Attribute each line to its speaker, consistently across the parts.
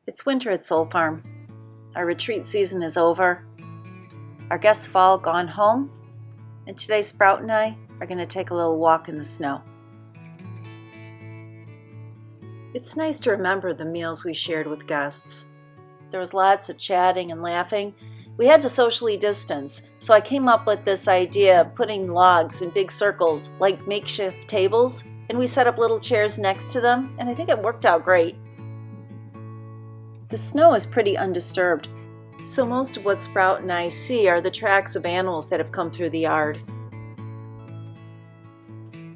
Speaker 1: It's winter at Soul Farm. Our retreat season is over. Our guests have all gone home, and today Sprout and I are going to take a little walk in the snow. It's nice to remember the meals we shared with guests. There was lots of chatting and laughing. We had to socially distance, so I came up with this idea of putting logs in big circles like makeshift tables, and we set up little chairs next to them, and I think it worked out great. The snow is pretty undisturbed, so most of what Sprout and I see are the tracks of animals that have come through the yard.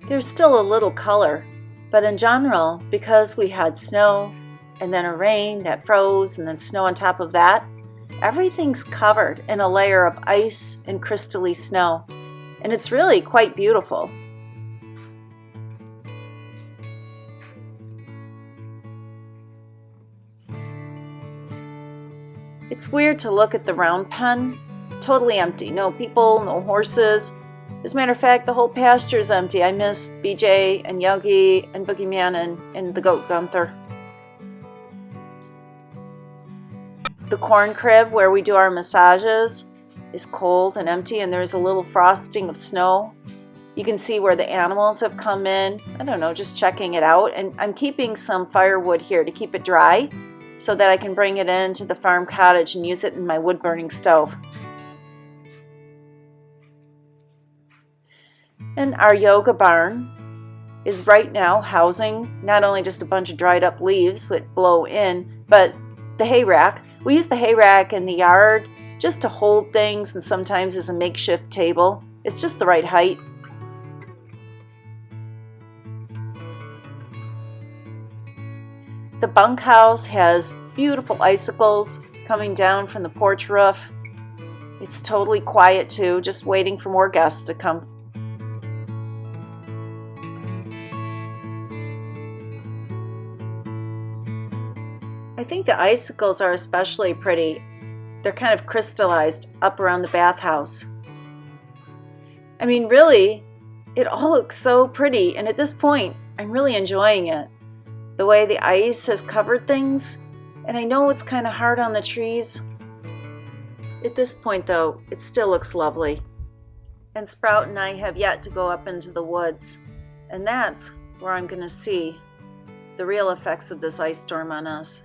Speaker 1: There's still a little color, but in general, because we had snow and then a rain that froze and then snow on top of that, everything's covered in a layer of ice and crystally snow, and it's really quite beautiful. It's weird to look at the round pen, totally empty. No people, no horses. As a matter of fact, the whole pasture is empty. I miss BJ and Yogi and Boogeyman and the goat Gunther. The corn crib where we do our massages is cold and empty, and there's a little frosting of snow. You can see where the animals have come in. I don't know, just checking it out. And I'm keeping some firewood here to keep it dry, so that I can bring it into the farm cottage and use it in my wood-burning stove. And our yoga barn is right now housing not only just a bunch of dried up leaves that blow in, but the hay rack. We use the hay rack in the yard just to hold things, and sometimes as a makeshift table. It's just the right height. The bunkhouse has beautiful icicles coming down from the porch roof. It's totally quiet too, just waiting for more guests to come. I think the icicles are especially pretty. They're kind of crystallized up around the bathhouse. I mean, really, it all looks so pretty, and at this point, I'm really enjoying it. The way the ice has covered things, and I know it's kind of hard on the trees. At this point though, it still looks lovely. And Sprout and I have yet to go up into the woods, and that's where I'm going to see the real effects of this ice storm on us.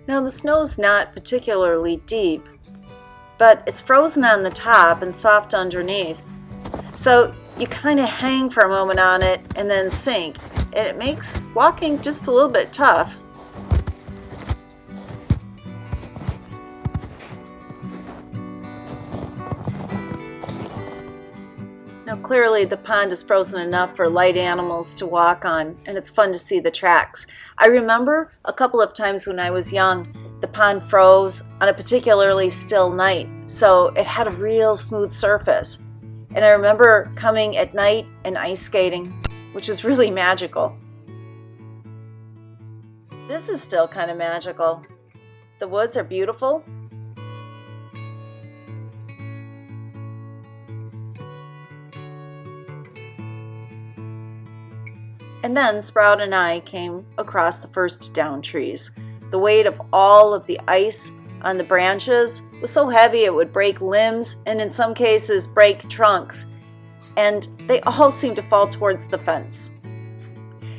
Speaker 1: Now the snow's not particularly deep, but it's frozen on the top and soft underneath. So you kind of hang for a moment on it and then sink. And it makes walking just a little bit tough. Now clearly the pond is frozen enough for light animals to walk on, and it's fun to see the tracks. I remember a couple of times when I was young, the pond froze on a particularly still night, so it had a real smooth surface. And I remember coming at night and ice skating, which was really magical. This is still kind of magical. The woods are beautiful. And then Sprout and I came across the first down trees. The weight of all of the ice on the branches was so heavy it would break limbs and in some cases break trunks. And they all seemed to fall towards the fence.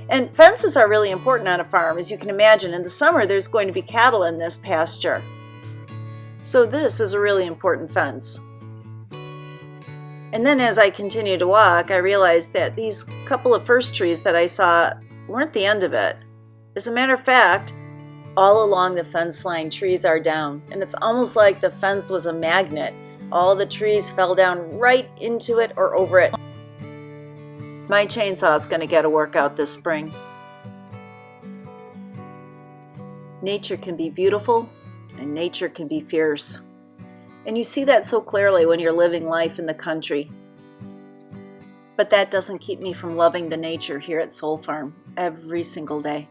Speaker 1: And fences are really important on a farm, as you can imagine. In the summer, there's going to be cattle in this pasture. So this is a really important fence. And then as I continued to walk, I realized that these couple of first trees that I saw weren't the end of it. As a matter of fact, all along the fence line, trees are down. And it's almost like the fence was a magnet. All the trees fell down right into it or over it. My chainsaw is going to get a workout this spring. Nature can be beautiful, and nature can be fierce. And you see that so clearly when you're living life in the country. But that doesn't keep me from loving the nature here at Soul Farm every single day.